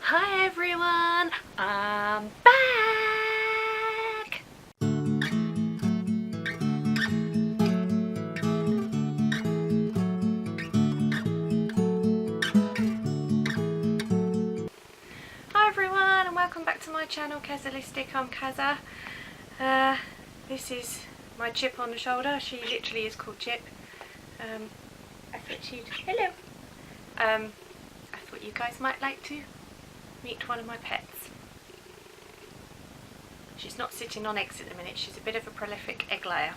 Hi everyone, I'm back! Hi everyone and welcome back to my channel Kazzalistic. I'm Kazza. This is my chip on the shoulder. She literally is called Chip. I thought she'd... Hello! I thought you guys might like to meet one of my pets. She's not sitting on eggs at the minute. She's a bit of a prolific egg layer.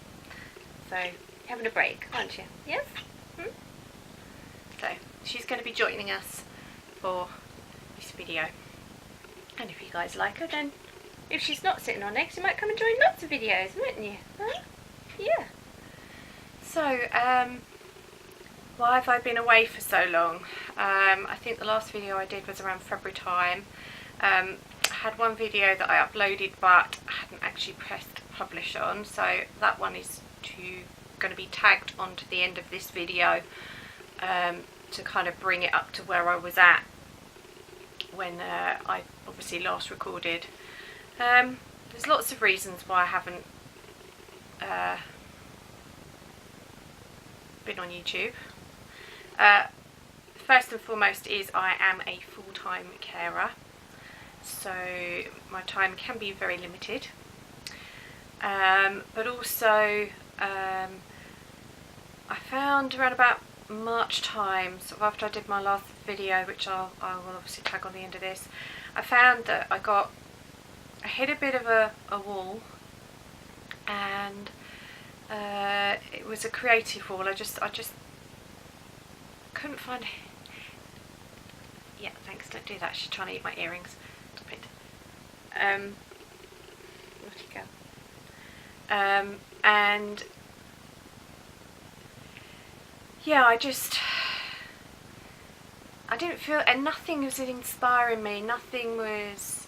So, having a break, aren't you? Yes? So, she's going to be joining us for this video. And if you guys like her, then if she's not sitting on eggs, you might come and join lots of videos, mightn't you? Huh? Yeah. So, why have I been away for so long? I think the last video I did was around February time. I had one video that I uploaded but I hadn't actually pressed publish on, so that one is going to be tagged onto the end of this video to kind of bring it up to where I was at when I obviously last recorded. There's lots of reasons why I haven't been on YouTube. First and foremost is I am a full-time carer, so my time can be very limited, but also I found around about March time, sort of after I did my last video, which I will obviously tag on the end of this, I found that I hit a bit of a wall, and it was a creative wall. I just couldn't find it. Yeah, thanks, don't do that. She's trying to eat my earrings. Stop it. Naughty girl. And yeah, I didn't feel, and nothing was inspiring me, nothing was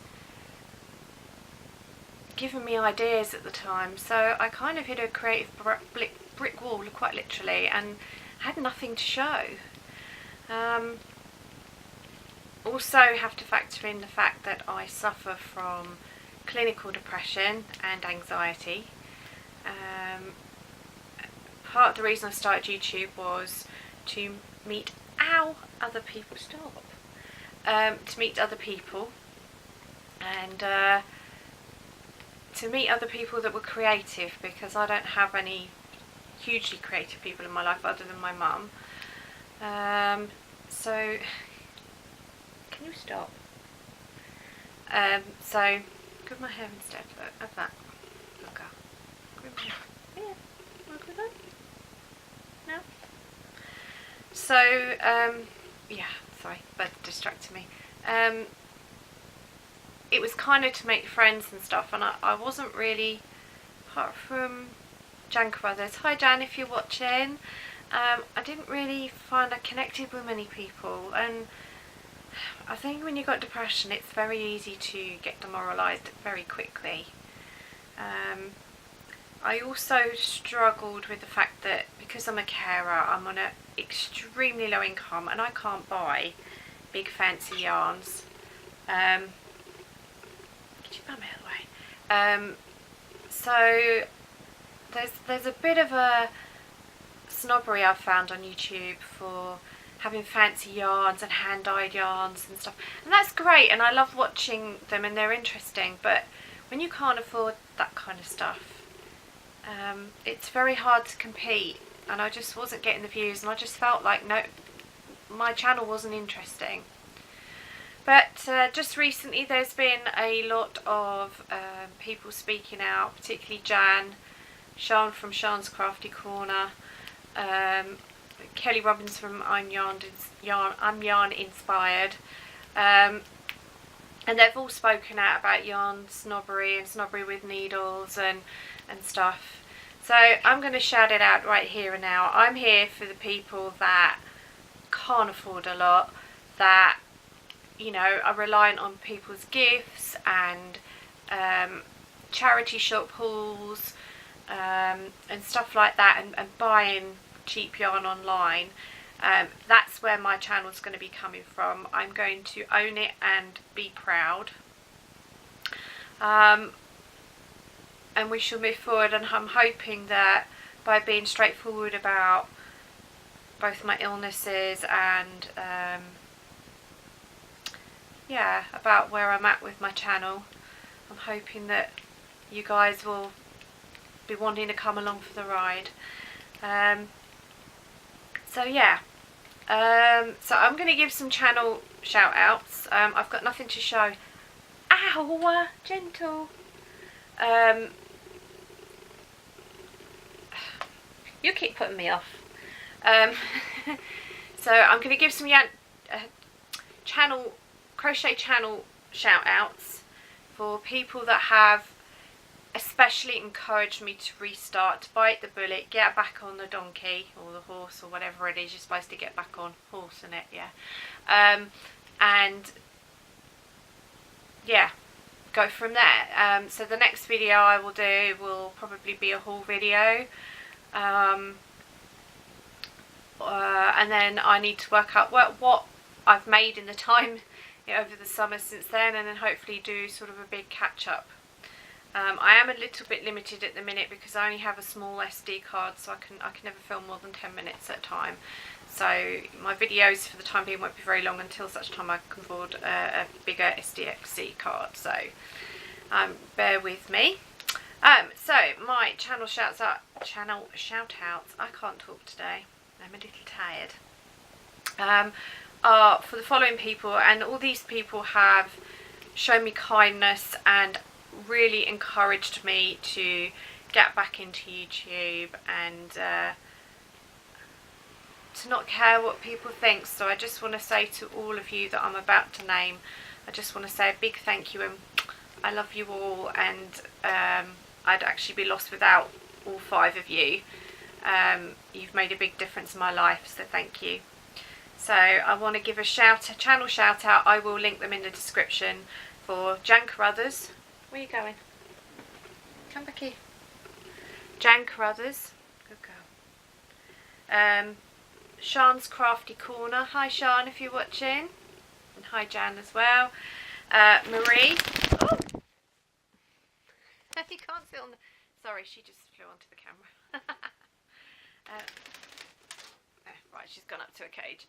giving me ideas at the time, so I kind of hit a creative brick wall, quite literally, and had nothing to show. Also have to factor in the fact that I suffer from clinical depression and anxiety. Part of the reason I started YouTube was to meet other people. Stop. To meet other people, and to meet other people that were creative, because I don't have any hugely creative people in my life other than my mum. So, can you stop? So, grab my hair instead of that. Look up. Grab my hair. Yeah. Look at that. No? So, yeah, sorry, but distracted me. It was kind of to make friends and stuff, and I wasn't really, apart from Jan Carruthers. Hi Jan, if you're watching. I didn't really find I connected with many people, and I think when you've got depression it's very easy to get demoralised very quickly. I also struggled with the fact that because I'm a carer, I'm on an extremely low income and I can't buy big fancy yarns. Get your bum out of the way. So there's a bit of a snobbery I've found on YouTube for having fancy yarns and hand-dyed yarns and stuff, and that's great and I love watching them and they're interesting, but when you can't afford that kind of stuff, it's very hard to compete, and I just wasn't getting the views, and I just felt like no, my channel wasn't interesting. But just recently there's been a lot of people speaking out, particularly Sian from Sian's Crafty Corner, Kelly Robbins from ImYarn Inspired, and they've all spoken out about yarn snobbery and snobbery with needles and stuff. So I'm going to shout it out right here and now. I'm here for the people that can't afford a lot, that, you know, are reliant on people's gifts and charity shop hauls and stuff like that, and buying cheap yarn online. That's where my channel is going to be coming from. I'm going to own it and be proud. And we shall move forward, and I'm hoping that by being straightforward about both my illnesses and yeah, about where I'm at with my channel, I'm hoping that you guys will be wanting to come along for the ride. So yeah, so I'm going to give some channel shout outs. I've got nothing to show. Ow, gentle. You keep putting me off. So I'm going to give some crochet channel shout outs for people that have especially encouraged me to restart, to bite the bullet, get back on the donkey or the horse or whatever it is you're supposed to get back on. Horse, in it, yeah. And yeah, go from there. So the next video I will do will probably be a haul video. And then I need to work out what I've made in the time over the summer since then, and then hopefully do sort of a big catch up. I am a little bit limited at the minute because I only have a small SD card, so I can never film more than 10 minutes at a time. So my videos for the time being won't be very long until such time I can afford a bigger SDXC card. So bear with me. So my channel shout outs. I can't talk today. I'm a little tired. Are for the following people, and all these people have shown me kindness and really encouraged me to get back into YouTube and to not care what people think. So I just want to say to all of you that I'm about to name, I just want to say a big thank you, and I love you all, and I'd actually be lost without all 5 of you. You've made a big difference in my life, so thank you. So I want to give a channel shout out. I will link them in the description for Jan Carruthers. Where are you going? Come back here. Jan Carruthers. Good girl. Sian's Crafty Corner. Hi Sian if you're watching. And hi Jan as well. Marie. Oh! You can't sit on the... Sorry, she just flew onto the camera. Right, she's gone up to a cage.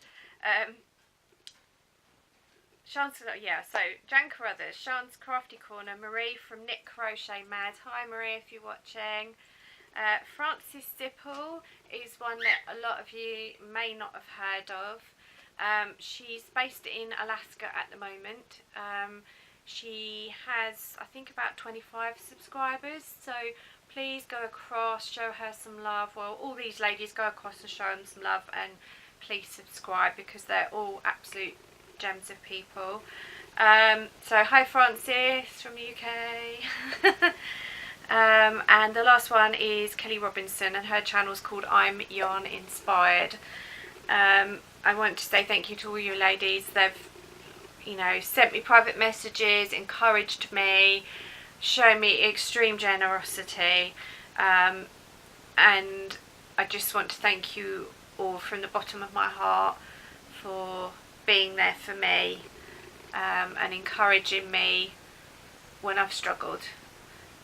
Sian's, yeah, so Jan Carruthers, Sian's Crafty Corner, Marie from KnitCrochetMad. Hi Marie if you're watching. Frances Siple is one that a lot of you may not have heard of. She's based in Alaska at the moment. She has, I think, about 25 subscribers, so please go across, show her some love. Well, all these ladies, go across and show them some love, and please subscribe because they're all absolute gems of people. So hi Frances from the UK. And the last one is Kelly Robinson, and her channel is called ImYarn Inspired. I want to say thank you to all you ladies. They've, you know, sent me private messages, encouraged me, shown me extreme generosity, and I just want to thank you all from the bottom of my heart for being there for me, and encouraging me when I've struggled.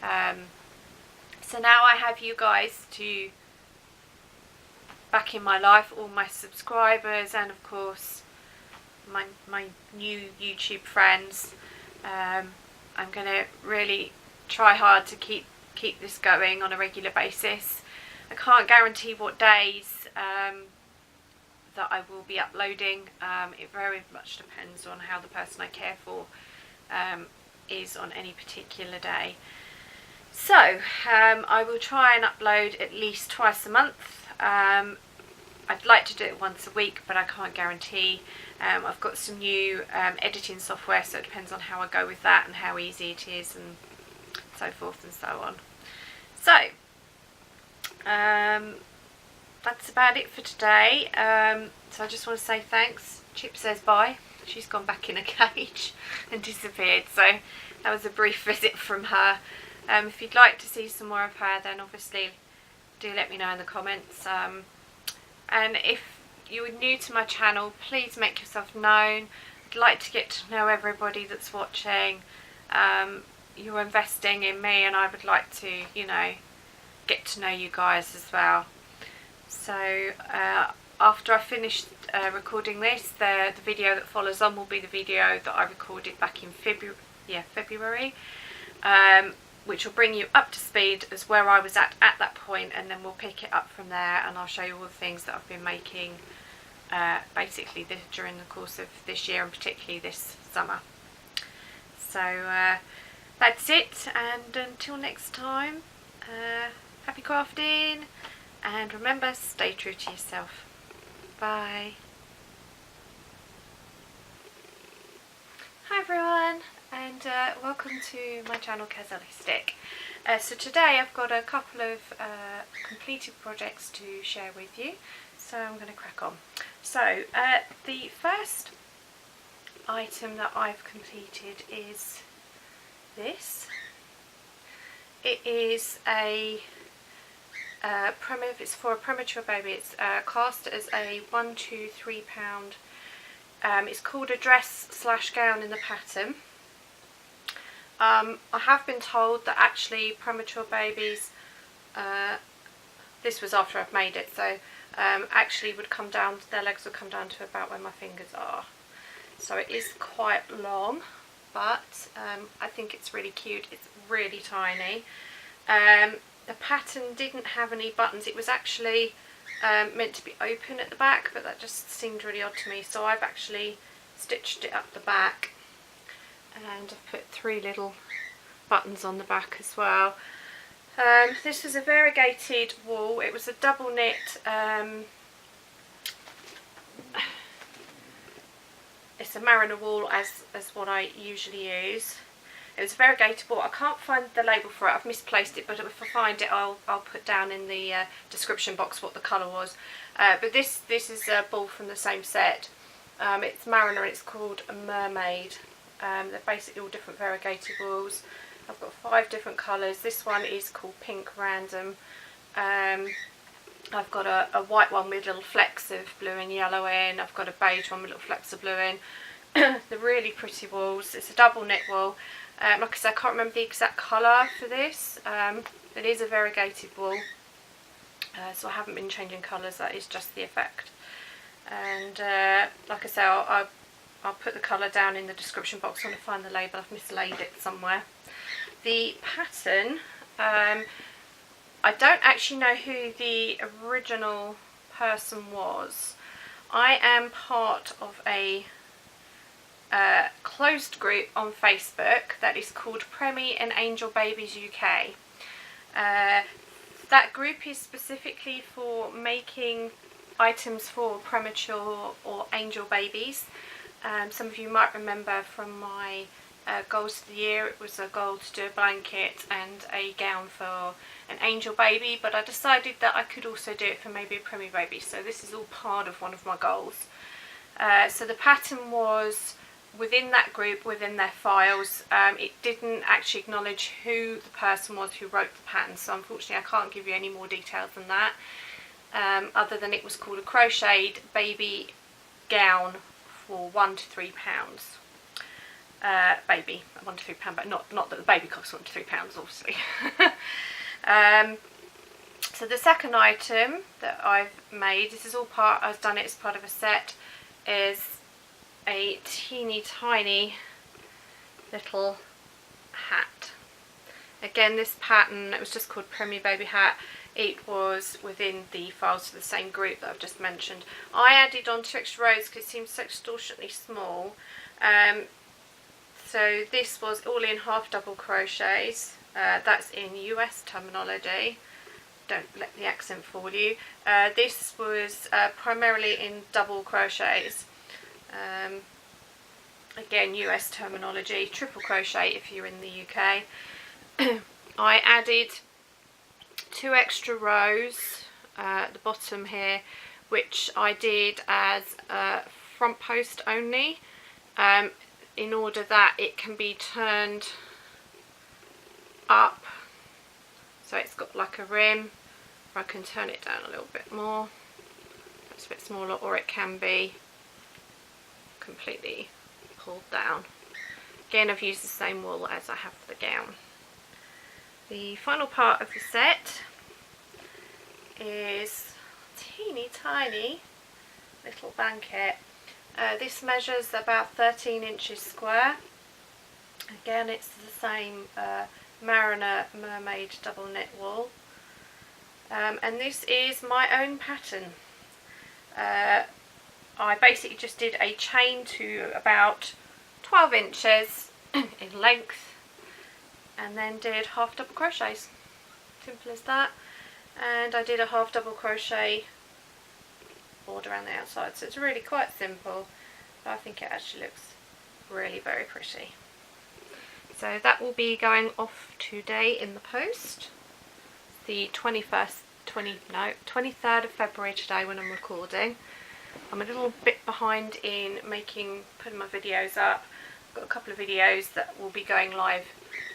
So now I have you guys to back in my life, all my subscribers, and of course my new YouTube friends. I'm going to really try hard to keep this going on a regular basis. I can't guarantee what days that I will be uploading. It very much depends on how the person I care for is on any particular day. So I will try and upload at least twice a month. I'd like to do it once a week, but I can't guarantee. I've got some new editing software, so it depends on how I go with that and how easy it is and so forth and so on. So that's about it for today. So I just want to say thanks. Chip says bye. She's gone back in a cage and disappeared, so that was a brief visit from her. If you'd like to see some more of her, then obviously do let me know in the comments. And if you're new to my channel, please make yourself known. I'd like to get to know everybody that's watching. You're investing in me, and I would like to, you know, get to know you guys as well. So after I finish recording this, the video that follows on will be the video that I recorded back in February, which will bring you up to speed as where I was at that point, and then we'll pick it up from there, and I'll show you all the things that I've been making basically during the course of this year, and particularly this summer. So that's it, and until next time, happy crafting, and remember, stay true to yourself. Bye. Hi everyone, and welcome to my channel Kazzalistic. So today I've got a couple of completed projects to share with you, so I'm going to crack on. So the first item that I've completed is this. It is it's for a premature baby. It's cast as a 1, 2, 3 pound. It's called a dress/gown in the pattern. I have been told that actually premature babies, this was after I've made it, so actually would come down, their legs would come down to about where my fingers are. So it is quite long, but I think it's really cute. It's really tiny. The pattern didn't have any buttons. It was actually meant to be open at the back, but that just seemed really odd to me, so I've actually stitched it up the back, and I've put 3 little buttons on the back as well. This was a variegated wool. It was a double knit, it's a merino wool as what I usually use. It was variegated wool. I can't find the label for it, I've misplaced it, but if I find it I'll put down in the description box what the colour was. But this is a ball from the same set. It's merino and it's called a Mermaid. They're basically all different variegated wools. I've got 5 different colours. This one is called Pink Random. I've got a white one with little flecks of blue and yellow in. I've got a beige one with little flecks of blue in. They're really pretty wools. It's a double knit wool. Like I said, I can't remember the exact colour for this. It is a variegated wool, so I haven't been changing colours. That is just the effect. And like I say, I'll put the colour down in the description box when I find the label. I've mislaid it somewhere. The pattern, I don't actually know who the original person was. I am part of a closed group on Facebook that is called Premi and Angel Babies UK. That group is specifically for making items for premature or angel babies. Some of you might remember from my goals for the year, it was a goal to do a blanket and a gown for an angel baby, but I decided that I could also do it for maybe a preemie baby, so this is all part of one of my goals. So the pattern was within that group, within their files. It didn't actually acknowledge who the person was who wrote the pattern, so unfortunately I can't give you any more details than that, other than it was called a crocheted baby gown for 1 to 3 pounds. Baby, 1 to 3 pound, but not that the baby costs 1 to 3 pounds, obviously. So the second item that I've made, this is all part, I've done it as part of a set, is a teeny tiny little hat. Again, this pattern, it was just called Preemie Baby Hat. It was within the files for the same group that I've just mentioned. I added on 2 extra rows because it seems so extortionately small. So this was all in half double crochets. That's in US terminology. Don't let the accent fool you. This was primarily in double crochets. Again, US terminology. Triple crochet if you're in the UK. I added 2 extra rows at the bottom here, which I did as front post only, in order that it can be turned up, so it's got like a rim. I can turn it down a little bit more. It's a bit smaller, or it can be completely pulled down. Again, I've used the same wool as I have for the gown. The final part of the set is a teeny tiny little blanket. This measures about 13 inches square. Again, it's the same Mariner Mermaid double knit wool. And this is my own pattern. I basically just did a chain to about 12 inches in length, and then did half double crochets. Simple as that. And I did a half double crochet border around the outside, so it's really quite simple, but I think it actually looks really very pretty. So that will be going off today in the post. The 23rd of February today when I'm recording. I'm a little bit behind in putting my videos up. I've got a couple of videos that will be going live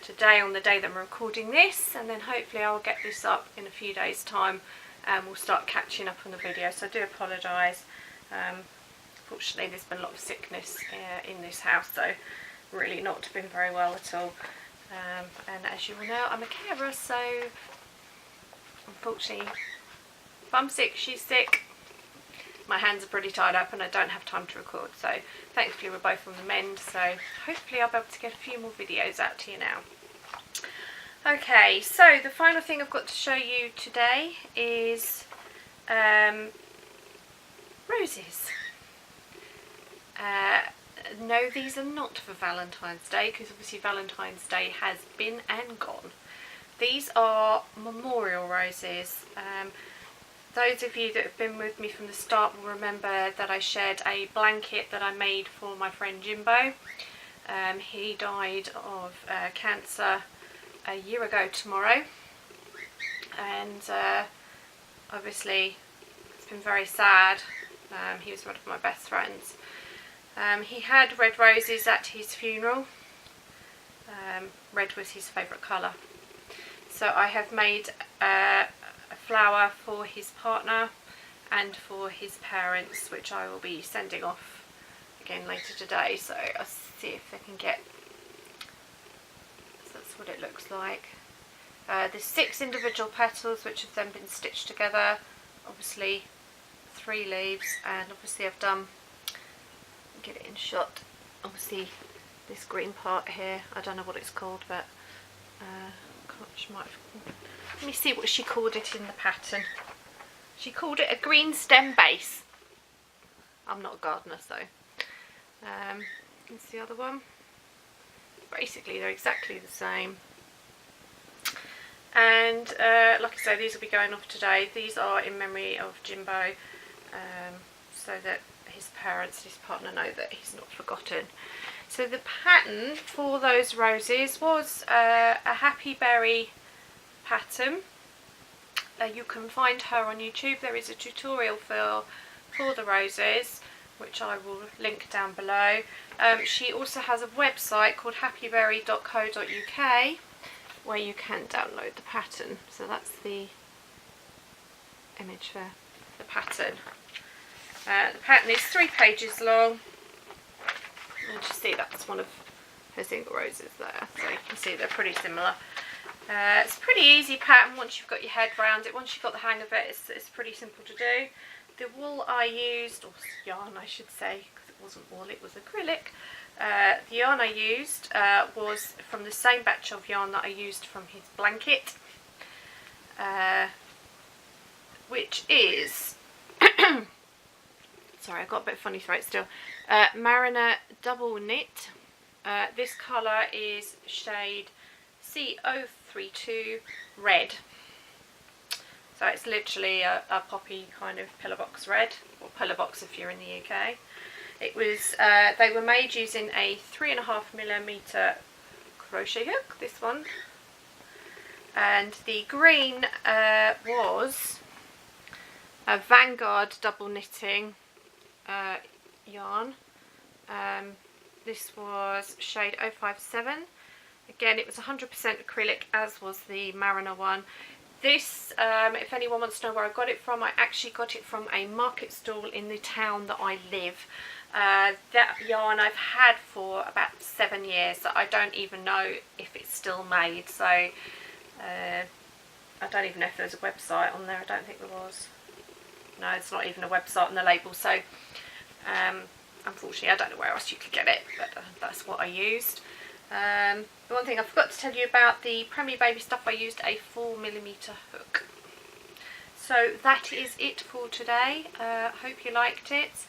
today on the day that I'm recording this, and then hopefully I'll get this up in a few days time and we'll start catching up on the video. So I do apologise. Fortunately there's been a lot of sickness in this house, so really not been very well at all. And as you all know, I'm a carer, so unfortunately if I'm sick, she's sick. My hands are pretty tied up and I don't have time to record, so thankfully we're both on the mend, so hopefully I'll be able to get a few more videos out to you now. Okay, so the final thing I've got to show you today is roses. No, these are not for Valentine's Day, because obviously Valentine's Day has been and gone. These are memorial roses. Those of you that have been with me from the start will remember that I shared a blanket that I made for my friend Jimbo. He died of cancer a year ago tomorrow, and obviously it's been very sad. He was one of my best friends. He had red roses at his funeral. Red was his favourite colour. So I have made a flower for his partner and for his parents, which I will be sending off again later today. So I'll see if I can get, so that's what it looks like. There's 6 individual petals which have then been stitched together, obviously 3 leaves, and obviously I've done, get it in shot, obviously this green part here, I don't know what it's called, but she might have, let me see what she called it in the pattern. She called it a green stem base. I'm not a gardener, so here's the other one. Basically they're exactly the same, and like I say, these will be going off today. These are in memory of Jimbo, so that his parents, his partner, know that he's not forgotten. So the pattern for those roses was a Happy Berry pattern. You can find her on YouTube. There is a tutorial for the roses, which I will link down below. She also has a website called happyberry.co.uk where you can download the pattern. So that's the image for the pattern. The pattern is 3 pages long. And you see that's one of her single roses there. So you can see they're pretty similar. It's a pretty easy pattern once you've got your head around it. Once you've got the hang of it, it's pretty simple to do. The wool I used, or yarn I should say, because it wasn't wool, it was acrylic. The yarn I used was from the same batch of yarn that I used from his blanket, which is sorry, I've got a bit of funny throat still. Mariner double knit. This colour is shade CO32 red. So it's literally a poppy kind of pillar box red, or pillar box if you're in the UK. It was they were made using a 3.5mm crochet hook, this one, and the green was a Vanguard double knitting yarn. This was shade 057. Again, it was 100% acrylic, as was the Mariner one. This, if anyone wants to know where I got it from, I actually got it from a market stall in the town that I live. That yarn I've had for about 7 years, so I don't even know if it's still made. So I don't even know if there's a website on there. I don't think there was. No, it's not even a website on the label. So unfortunately I don't know where else you could get it, but that's what I used. The one thing I forgot to tell you about the Premier Baby stuff, I used a 4mm hook. So that is it for today. Hope you liked it.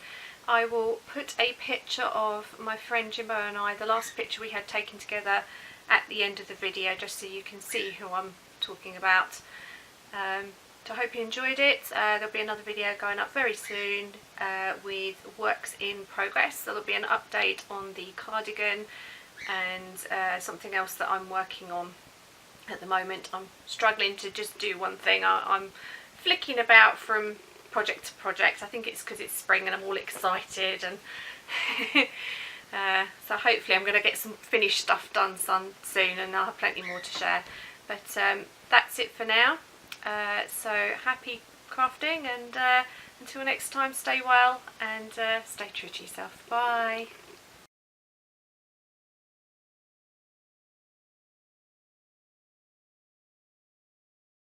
I will put a picture of my friend Jimbo and I, the last picture we had taken together, at the end of the video, just so you can see who I'm talking about. So I hope you enjoyed it. There'll be another video going up very soon with works in progress. So there'll be an update on the cardigan and something else that I'm working on at the moment. I'm struggling to just do one thing. I'm flicking about from project to project. I think it's because it's spring and I'm all excited, and so hopefully I'm going to get some finished stuff done soon, and I'll have plenty more to share. But that's it for now. So happy crafting, and until next time, stay well and stay true to yourself. Bye.